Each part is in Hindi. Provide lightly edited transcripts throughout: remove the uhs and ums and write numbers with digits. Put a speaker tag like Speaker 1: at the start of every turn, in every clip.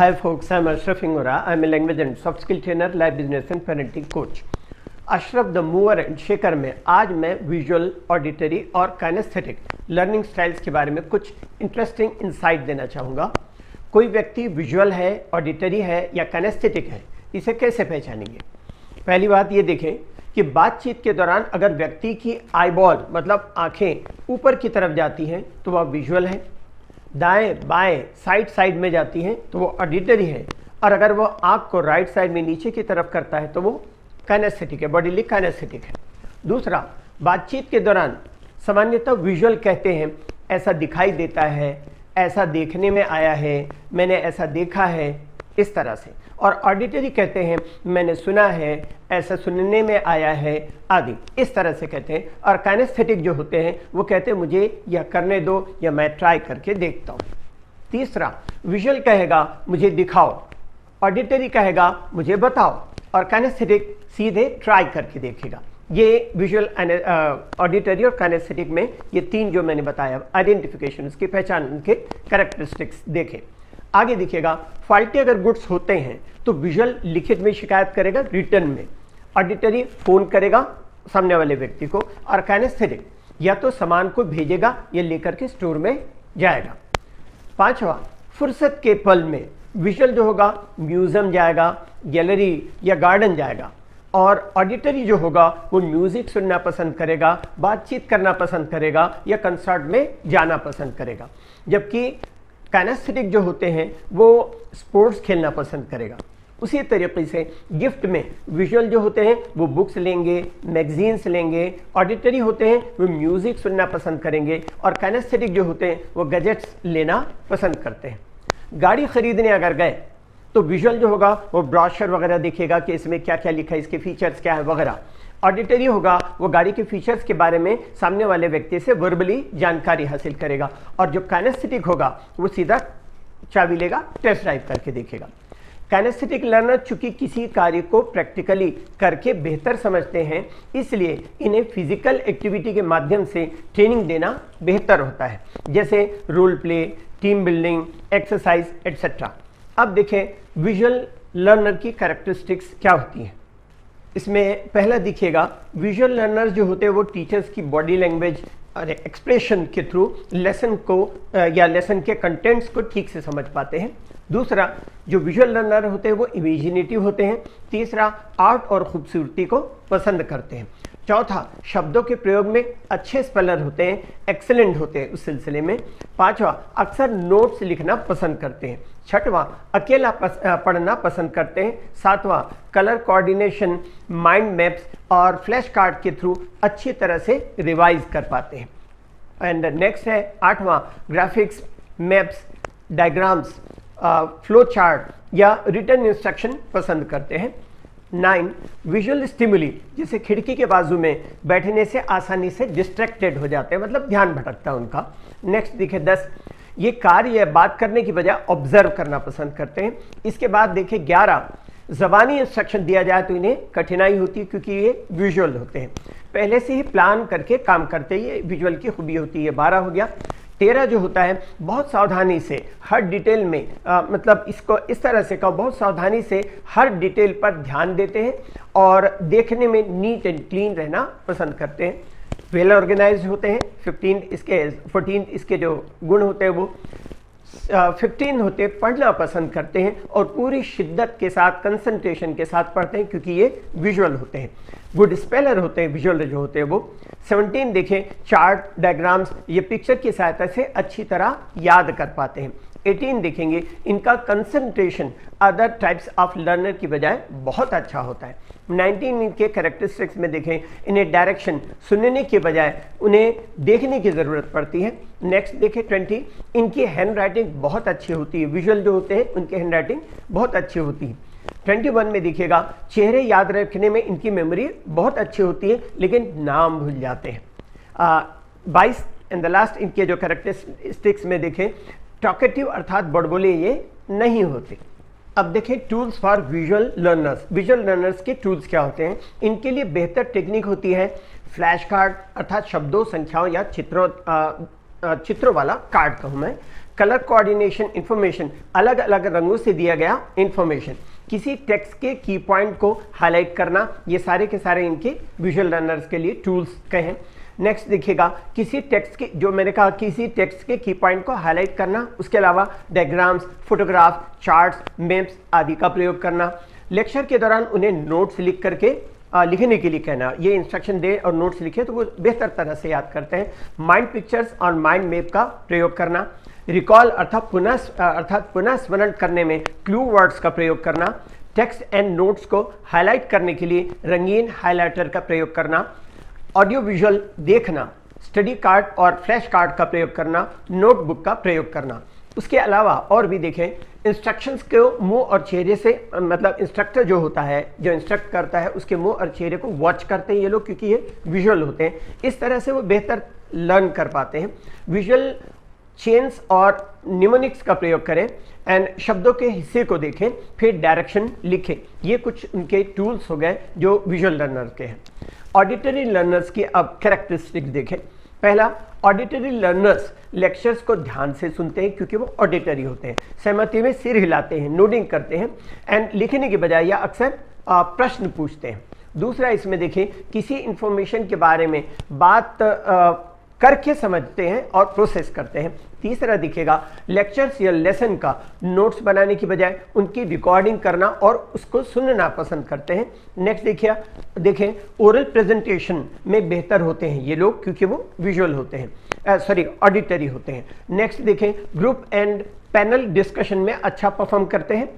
Speaker 1: Hi folks, I'm Ashraf Ingora. I'm a language and soft skill trainer, life business and parenting coach. Ashraf the mover and shaker में आज मैं विजुअल, ऑडिटरी और काइनेस्थेटिक लर्निंग स्टाइल्स के बारे में कुछ इंटरेस्टिंग इंसाइट देना चाहूँगा। कोई व्यक्ति विजुअल है, ऑडिटरी है या काइनेस्थेटिक है, इसे कैसे पहचानेंगे? पहली बात ये देखें कि बातचीत के दौरान अगर व्यक्ति की आईबॉल मतलब आंखें ऊपर की तरफ जाती हैं तो वह विजुअल है, दाएं बाएं साइड में जाती हैं तो वो ऑडिटरी है, और अगर वो आंख को राइट साइड में नीचे की तरफ करता है तो वो काइनेस्थेटिक है, बॉडीली काइनेस्थेटिक है। दूसरा, बातचीत के दौरान सामान्यतः विजुअल कहते हैं ऐसा दिखाई देता है, ऐसा देखने में आया है, मैंने ऐसा देखा है, इस तरह से। और ऑडिटरी कहते हैं मैंने सुना है, ऐसा सुनने में आया है, आदि, इस तरह से कहते हैं। और काइनेस्थेटिक जो होते हैं वो कहते हैं मुझे यह करने दो या मैं ट्राई करके देखता हूँ। तीसरा, विजुअल कहेगा मुझे दिखाओ, ऑडिटरी कहेगा मुझे बताओ, और काइनेस्थेटिक सीधे ट्राई करके देखेगा। ये विजुअल, ऑडिटरी और काइनेस्थेटिक में ये तीन जो मैंने बताया आइडेंटिफिकेशन, उसकी पहचान, उनके कैरेक्टरिस्टिक्स देखें। आगे देखिएगा, फॉल्टी अगर गुड्स होते हैं तो विजुअल लिखित में शिकायत करेगा, रिटर्न में। ऑडिटरी फोन करेगा सामने वाले व्यक्ति को, और काइनेस्थेटिक या तो सामान को भेजेगा या लेकर के स्टोर में जाएगा। पांचवा, फुर्सत के पल में विजुअल जो होगा म्यूजियम जाएगा, गैलरी या गार्डन जाएगा, और ऑडिटरी जो होगा वो म्यूजिक सुनना पसंद करेगा, बातचीत करना पसंद करेगा या कंसर्ट में जाना पसंद करेगा। जबकि काइनेस्थेटिक जो होते हैं वो स्पोर्ट्स खेलना पसंद करेगा। उसी तरीके से गिफ्ट में विजुअल जो होते हैं वो बुक्स लेंगे, मैगजीन्स लेंगे, ऑडिटरी होते हैं वो म्यूजिक सुनना पसंद करेंगे, और काइनेस्थेटिक जो होते हैं वो गैजेट्स लेना पसंद करते हैं। गाड़ी खरीदने अगर गए तो विजुअल जो होगा वो ब्रोशर वगैरह देखेगा कि इसमें क्या क्या लिखा है, इसके फीचर्स क्या है वगैरह। ऑडिटरी होगा वो गाड़ी के फीचर्स के बारे में सामने वाले व्यक्ति से वर्बली जानकारी हासिल करेगा, और जो काइनेस्थेटिक होगा वो सीधा चाबी लेगा, टेस्ट ड्राइव करके देखेगा। काइनेस्थेटिक लर्नर चूंकि किसी कार्य को प्रैक्टिकली करके बेहतर समझते हैं, इसलिए इन्हें फिजिकल एक्टिविटी के माध्यम से ट्रेनिंग देना बेहतर होता है, जैसे role play, team building, exercise etcetera. अब देखें विजुअल लर्नर की कैरेक्टरिस्टिक्स क्या होती हैं। इसमें पहला दिखेगा, विजुअल लर्नर जो होते हैं वो टीचर्स की बॉडी लैंग्वेज और एक्सप्रेशन के थ्रू लेसन को या लेसन के कंटेंट्स को ठीक से समझ पाते हैं। दूसरा, जो विजुअल लर्नर होते हैं वो इमेजिनेटिव होते हैं। तीसरा, आर्ट और खूबसूरती को पसंद करते हैं। चौथा, शब्दों के प्रयोग में अच्छे स्पेलर होते हैं, एक्सेलेंट होते हैं उस सिलसिले में। पांचवा, अक्सर नोट्स लिखना पसंद करते हैं। छठवां, अकेला पढ़ना पसंद करते हैं। सातवां, कलर कोऑर्डिनेशन, माइंड मैप्स और फ्लैश कार्ड के थ्रू अच्छी तरह से रिवाइज कर पाते हैं। एंड नेक्स्ट है आठवां, graphics, maps, diagrams, flow chart या रिटर्न इंस्ट्रक्शन पसंद करते हैं। 9, विजुअल स्टिमुली, जिसे खिड़की के बाजू में बैठने से आसानी से डिस्ट्रैक्टेड हो जाते हैं, मतलब ध्यान भटकता है उनका। नेक्स्ट दिखे 10, ये कार्य या बात करने की बजाय ऑब्जर्व करना पसंद करते हैं। इसके बाद देखे 11, ज़बानी इंस्ट्रक्शन दिया जाए तो इन्हें कठिनाई होती है क्योंकि ये विजुअल होते हैं, पहले से ही प्लान करके काम करते हैं, ये विजुअल की खूबी होती है। 12 हो गया। 13 जो होता है बहुत सावधानी से हर डिटेल में मतलब इसको इस तरह से कहो, बहुत सावधानी से हर डिटेल पर ध्यान देते हैं और देखने में नीट एंड क्लीन रहना पसंद करते हैं। वेल ऑर्गेनाइज्ड होते हैं। 14 इसके जो गुण होते हैं वो 15 होते पढ़ना पसंद करते हैं और पूरी शिद्दत के साथ, कंसंट्रेशन के साथ पढ़ते हैं क्योंकि ये विजुअल होते हैं। गुड स्पेलर होते हैं विजुअल जो होते हैं वो। 17 देखें, चार्ट, डायग्राम्स, ये पिक्चर की सहायता से अच्छी तरह याद कर पाते हैं। 18 देखेंगे, इनका concentration other types of learner की बजाय बहुत अच्छा होता है। 19 इनके कैरेक्टरिस्टिक्स में देखें, इन्हें डायरेक्शन सुनने के बजाय उन्हें देखने की ज़रूरत पड़ती है। नेक्स्ट देखें 20, इनकी हैंड राइटिंग बहुत अच्छी होती है, विजुअल जो होते हैं उनकी हैंड राइटिंग बहुत अच्छी होती है। 21 में देखिएगा, चेहरे याद रखने में इनकी मेमोरी बहुत अच्छी होती है लेकिन नाम भूल जाते हैं। 22 एंड द लास्ट इनके जो कैरेक्टरिस्टिक्स में देखें, टॉकेटिव अर्थात बड़बोले ये नहीं होते। अब देखें tools for visual learners. Visual learners के टूल्स क्या होते हैं? इनके लिए बेहतर टेक्निक होती है फ्लैश कार्ड अर्थात शब्दों, संख्याओं या चित्रों वाला कार्ड कहूँ मैं, कलर कोऑर्डिनेशन इंफॉर्मेशन, अलग अलग रंगों से दिया गया इंफॉर्मेशन, किसी टेक्स्ट के की पॉइंट को हाईलाइट करना, ये सारे के सारे इनके विजुअल लर्नर्स के लिए टूल्स कहें। नेक्स्ट देखिएगा, किसी टेक्स्ट के, जो मैंने कहा किसी टेक्स्ट के की पॉइंट को हाईलाइट करना, उसके अलावा डायग्राम्स, फोटोग्राफ, चार्ट्स, मैप्स आदि का प्रयोग करना। लेक्चर के दौरान उन्हें नोट्स लिख करके लिखने के लिए कहना, ये इंस्ट्रक्शन दे और नोट्स लिखे तो वो बेहतर तरह से याद करते हैं। माइंड पिक्चर्स और माइंड मैप का प्रयोग करना। रिकॉल अर्थात पुनः स्मरण करने में क्लू वर्ड्स का प्रयोग करना। टेक्स्ट एंड नोट्स को हाईलाइट करने के लिए रंगीन हाइलाइटर का प्रयोग करना। ऑडियो विजुअल देखना, स्टडी कार्ड और फ्लैश कार्ड का प्रयोग करना, नोटबुक का प्रयोग करना। उसके अलावा और भी देखें, इंस्ट्रक्शंस को मुंह और चेहरे से, मतलब इंस्ट्रक्टर जो होता है, जो इंस्ट्रक्ट करता है, उसके मुंह और चेहरे को वॉच करते हैं ये लोग, क्योंकि ये विजुअल होते हैं। इस तरह से वो बेहतर लर्न कर पाते हैं। विजुअल चेन्स और निमोनिक्स का प्रयोग करें एंड शब्दों के हिस्से को देखें, फिर डायरेक्शन लिखें। ये कुछ उनके टूल्स हो गए जो विजुअल लर्नर के हैं। ऑडिटरी लर्नर्स की अब कैरेक्टरिस्टिक्स देखें। पहला, ऑडिटरी लर्नर्स लेक्चर्स को ध्यान से सुनते हैं क्योंकि वो ऑडिटरी होते हैं। सहमति में सिर हिलाते हैं, नोडिंग करते हैं एंड लिखने के बजाय या अक्सर प्रश्न पूछते हैं। दूसरा, इसमें देखें, किसी इंफॉर्मेशन के बारे में बात करके समझते हैं और प्रोसेस करते हैं। तीसरा दिखेगा, लेक्चर्स या लेसन का नोट्स बनाने की बजाय उनकी रिकॉर्डिंग करना और उसको सुनना पसंद करते हैं। नेक्स्ट देखें, ओरल प्रेजेंटेशन में बेहतर होते हैं ये लोग क्योंकि वो विजुअल होते हैं, ऑडिटरी होते हैं। नेक्स्ट देखें, ग्रुप एंड पैनल डिस्कशन में अच्छा परफॉर्म करते हैं।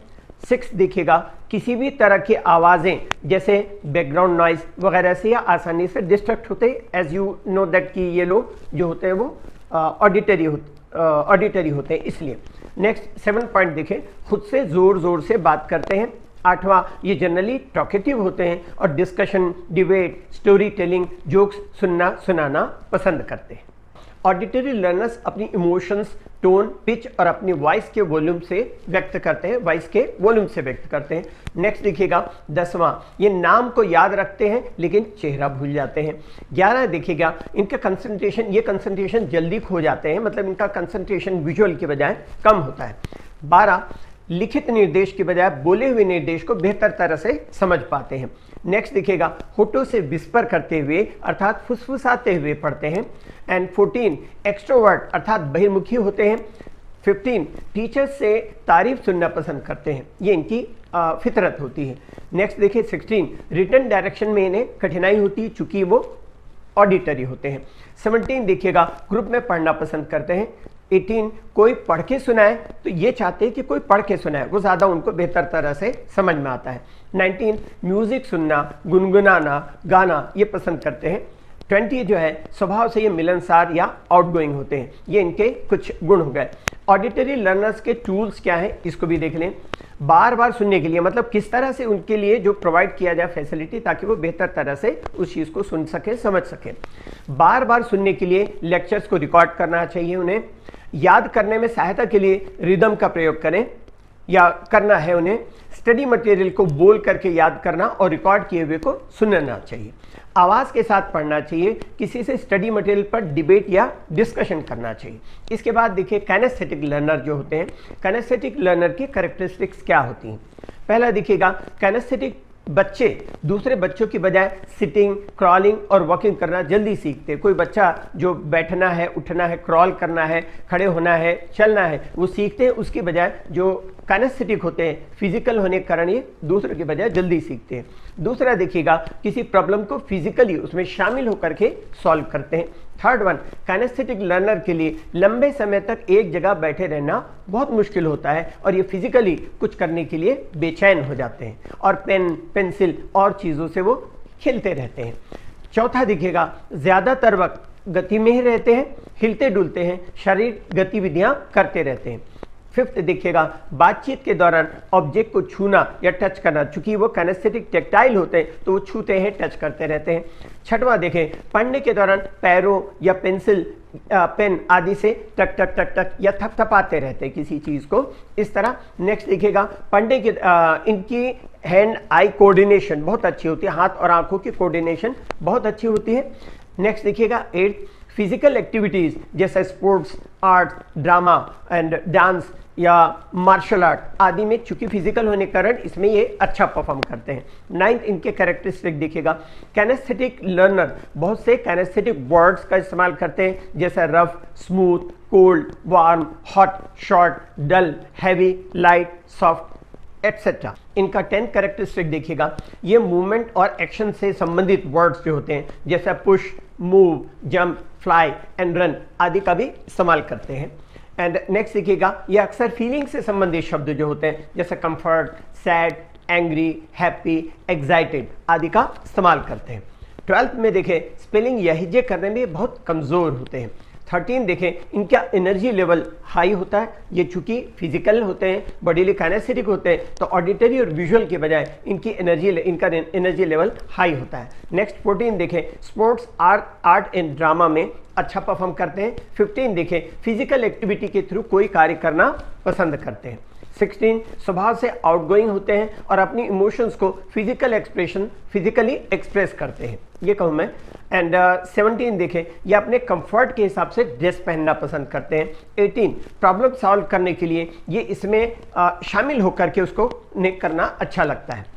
Speaker 1: 6 देखिएगा, किसी भी तरह की आवाज़ें जैसे बैकग्राउंड नॉइज वगैरह से या आसानी से डिस्ट्रैक्ट होते हैं। एज यू नो दैट कि ये लोग जो होते हैं वो ऑडिटरी होते हैं इसलिए। नेक्स्ट 7 पॉइंट देखें, खुद से ज़ोर से बात करते हैं। 8वां, ये जनरली टॉकेटिव होते हैं और discussion, debate, story telling, jokes सुनाना पसंद करते हैं। ऑडिटरी लर्नर्स अपनी इमोशंस, टोन, पिच और अपनी वॉइस के वॉल्यूम से व्यक्त करते हैं, नेक्स्ट देखिएगा 10वां, ये नाम को याद रखते हैं लेकिन चेहरा भूल जाते हैं। 11 देखिएगा, इनका कंसंट्रेशन जल्दी खो जाते हैं, मतलब इनका कंसंट्रेशन विजुअल के बजाय कम होता है। 12, लिखित निर्देश के बजाय बोले हुए निर्देश को बेहतर तरह से समझ पाते हैं। नेक्स्ट देखिएगा, होठों से विस्पर करते हुए अर्थात फुसफुसाते हुए पढ़ते हैं। एंड 14, एक्सट्रोवर्ट अर्थात बहिर्मुखी होते हैं। 15, टीचर से तारीफ सुनना पसंद करते हैं, ये इनकी फितरत होती है। नेक्स्ट देखिए 16, रिटन डायरेक्शन में इन्हें कठिनाई होती है चूंकि वो ऑडिटरी होते हैं। 17 देखिएगा, ग्रुप में पढ़ना पसंद करते हैं। 18, कोई पढ़ के सुनाए तो ये चाहते हैं कि कोई पढ़ के सुनाए, वो ज़्यादा उनको बेहतर तरह से समझ में आता है। 19, म्यूज़िक सुनना, गुनगुनाना, गाना ये पसंद करते हैं। 20 जो है, स्वभाव से ये मिलनसार या आउटगोइंग होते हैं, ये इनके कुछ गुण हो गए। ऑडिटरी लर्नर्स के टूल्स क्या हैं इसको भी देख लें। बार बार सुनने के लिए, मतलब किस तरह से उनके लिए जो प्रोवाइड किया जाए फैसिलिटी ताकि वो बेहतर तरह से उस चीज़ को सुन सके, समझ सके। बार बार सुनने के लिए लेक्चर्स को रिकॉर्ड करना चाहिए उन्हें। याद करने में सहायता के लिए रिदम का प्रयोग करें या करना है उन्हें। स्टडी मटेरियल को बोल करके याद करना और रिकॉर्ड किए हुए को सुनना चाहिए। आवाज़ के साथ पढ़ना चाहिए, किसी से स्टडी मटेरियल पर डिबेट या डिस्कशन करना चाहिए। इसके बाद देखिए काइनेस्थेटिक लर्नर जो होते हैं, काइनेस्थेटिक लर्नर की कैरेक्टरिस्टिक्स क्या होती हैं। पहला देखिएगा, काइनेस्थेटिक बच्चे दूसरे बच्चों की बजाय सिटिंग, क्रॉलिंग और वॉकिंग करना जल्दी सीखते हैं। कोई बच्चा जो बैठना है, उठना है, क्रॉल करना है, खड़े होना है, चलना है, वो सीखते हैं, उसकी बजाय जो काइनेस्थेटिक होते हैं फिजिकल होने के कारण ये दूसरों की बजाय जल्दी सीखते हैं। दूसरा देखिएगा, किसी प्रॉब्लम को फिजिकली उसमें शामिल होकर के सॉल्व करते हैं। थर्ड वन, काइनेस्थेटिक लर्नर के लिए लंबे समय तक एक जगह बैठे रहना बहुत मुश्किल होता है और ये फिजिकली कुछ करने के लिए बेचैन हो जाते हैं और पेन, पेंसिल और चीज़ों से वो खेलते रहते हैं। चौथा देखिएगा, ज़्यादातर वक्त गति में ही रहते हैं, हिलते डुलते हैं, शारीरिक गतिविधियाँ करते रहते हैं। फिफ्थ देखिएगा, बातचीत के दौरान ऑब्जेक्ट को छूना या टच करना, चूंकि वो काइनेस्थेटिक टेक्टाइल होते हैं तो वो छूते हैं, टच करते रहते हैं। छठवां देखें, पढ़ने के दौरान पैरों या पेंसिल, पेन आदि से टक टक टक टक या थपथपाते रहते हैं किसी चीज़ को, इस तरह। नेक्स्ट देखिएगा, पढ़ने के इनकी हैंड आई कोऑर्डिनेशन बहुत अच्छी होती है, हाथ और आंखों की कोऑर्डिनेशन बहुत अच्छी होती है। नेक्स्ट देखिएगा 8, फिजिकल एक्टिविटीज़ जैसे sports, art, drama and dance या मार्शल आर्ट आदि में चूंकि फिजिकल होने के कारण इसमें ये अच्छा परफॉर्म करते हैं। 9th इनके कैरेक्टरिस्टिक देखिएगा, कैनेस्थेटिक लर्नर बहुत से कैनेस्थेटिक वर्ड्स का इस्तेमाल करते हैं जैसे rough, smooth, cold, warm, hot, short, dull, heavy, light, soft etcetera. इनका 10th कैरेक्टरिस्टिक देखिएगा, ये मूवमेंट और एक्शन से संबंधित वर्ड्स जो होते हैं जैसे push, move, jump, fly and run आदि का भी इस्तेमाल करते हैं। एंड नेक्स्ट देखिएगा, ये अक्सर फीलिंग से संबंधित शब्द जो होते हैं जैसे comfort, sad, angry, happy, excited आदि का इस्तेमाल करते हैं। 12th में देखें, स्पेलिंग लहजे करने में बहुत कमज़ोर होते हैं। 13 देखें, इनका एनर्जी लेवल हाई होता है। ये चूंकि फिजिकल होते हैं, बॉडीली काइनेस्थेटिक होते हैं, तो ऑडिटरी और विजुअल के बजाय इनका एनर्जी लेवल हाई होता है। नेक्स्ट 14 देखें, स्पोर्ट्स, आर्ट एंड ड्रामा में अच्छा परफॉर्म करते हैं। 15 देखें, फिजिकल एक्टिविटी के थ्रू कोई कार्य करना पसंद करते हैं। 16 स्वभाव से आउटगोइंग होते हैं और अपनी इमोशंस को फिजिकली एक्सप्रेस करते हैं, ये कहूँ मैं। एंड 17 देखें, ये अपने कंफर्ट के हिसाब से ड्रेस पहनना पसंद करते हैं। 18 प्रॉब्लम सॉल्व करने के लिए ये इसमें शामिल होकर के उसको करना अच्छा लगता है।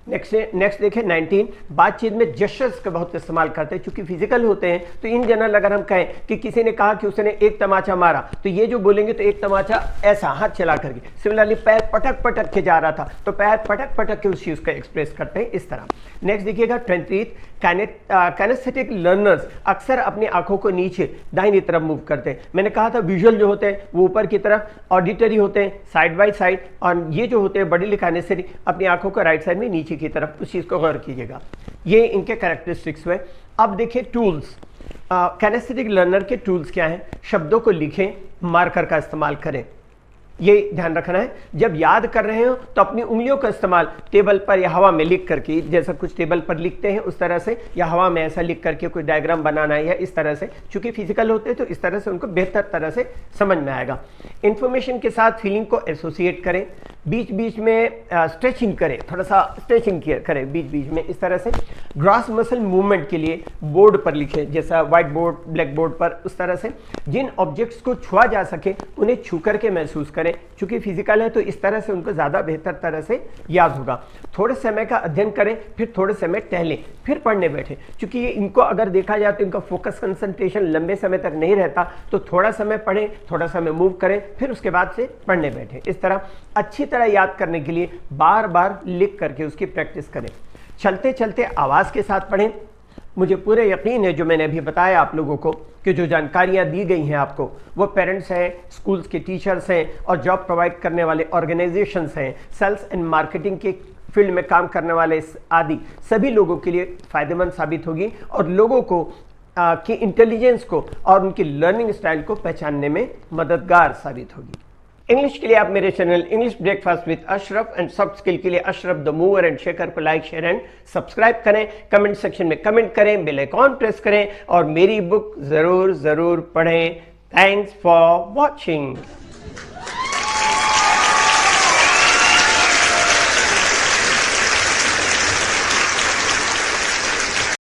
Speaker 1: नेक्स्ट देखें 19 बातचीत में जेस्चर्स का बहुत इस्तेमाल करते हैं, चूंकि फिजिकल होते हैं। तो इन जनरल अगर हम कहें कि किसी ने कहा कि उसने एक तमाचा मारा, तो ये जो बोलेंगे तो एक तमाचा ऐसा हाथ चला करके, सिमिलरली पैर पटक पटक के जा रहा था तो पैर पटक पटक के उस चीज़ को एक्सप्रेस करते हैं इस तरह। नेक्स्ट देखिएगा 20 कैनेस्थेटिक लर्नर्स अक्सर अपनी आंखों को नीचे दाहिनी तरफ मूव करते हैं। मैंने कहा था विजुअल जो होते हैं वो ऊपर की तरफ, ऑडिटरी होते हैं साइड बाय साइड, और ये जो होते हैं बॉडी कैनेस्थेटिक अपनी आंखों को राइट साइड में नीचे की तरफ, उस चीज़ को गौर कीजिएगा। ये इनके कैरेक्टरिस्टिक्स हुए। अब देखिए टूल्स, कैनेस्थेटिक लर्नर के टूल्स क्या हैं? शब्दों को लिखें, मार्कर का इस्तेमाल करें, ये ध्यान रखना है। जब याद कर रहे हो तो अपनी उंगलियों का इस्तेमाल टेबल पर या हवा में लिख करके, जैसा कुछ टेबल पर लिखते हैं उस तरह से, या हवा में ऐसा लिख करके कोई डायग्राम बनाना है या इस तरह से, चूंकि फिजिकल होते हैं तो इस तरह से उनको बेहतर तरह से समझ में आएगा। इंफॉर्मेशन के साथ फीलिंग को एसोसिएट करें, बीच बीच में स्ट्रेचिंग करें, थोड़ा सा स्ट्रेचिंग करें बीच बीच में इस तरह से। ग्रॉस मसल मूवमेंट के लिए बोर्ड पर लिखें, जैसा व्हाइट बोर्ड, ब्लैक बोर्ड पर, उस तरह से। जिन ऑब्जेक्ट्स को छुआ जा सके उन्हें छू करके महसूस करें, चूंकि फिजिकल है तो इस तरह से उनको ज़्यादा बेहतर तरह से याद होगा। थोड़े समय का अध्ययन करें, फिर थोड़े समय टहलें, फिर पढ़ने बैठें, चूंकि ये इनको अगर देखा जाए तो इनका फोकस कंसंट्रेशन लंबे समय तक नहीं रहता, तो थोड़ा समय पढ़ें, थोड़ा समय मूव करें, फिर उसके बाद से पढ़ने बैठें। इस तरह अच्छी तरह याद करने के लिए बार बार लिख करके उसकी प्रैक्टिस करें। चलते चलते आवाज़ के साथ पढ़ें। मुझे पूरे यकीन है जो मैंने अभी बताया आप लोगों को कि जो जानकारियाँ दी गई हैं आपको, वो पेरेंट्स हैं, स्कूल्स के टीचर्स हैं और जॉब प्रोवाइड करने वाले ऑर्गेनाइजेशंस हैं, सेल्स एंड मार्केटिंग के फील्ड में काम करने वाले आदि सभी लोगों के लिए फ़ायदेमंद साबित होगी और लोगों को की इंटेलिजेंस को और उनकी लर्निंग स्टाइल को पहचानने में मददगार साबित होगी। इंग्लिश के लिए आप मेरे channel English breakfast with Ashraf and soft skill के लिए Ashraf the mover and shaker को लाइक, शेयर एंड सब्सक्राइब करें। कमेंट सेक्शन में कमेंट करें, बेल आइकॉन प्रेस करें और मेरी बुक ज़रूर पढ़ें। Thanks for watching.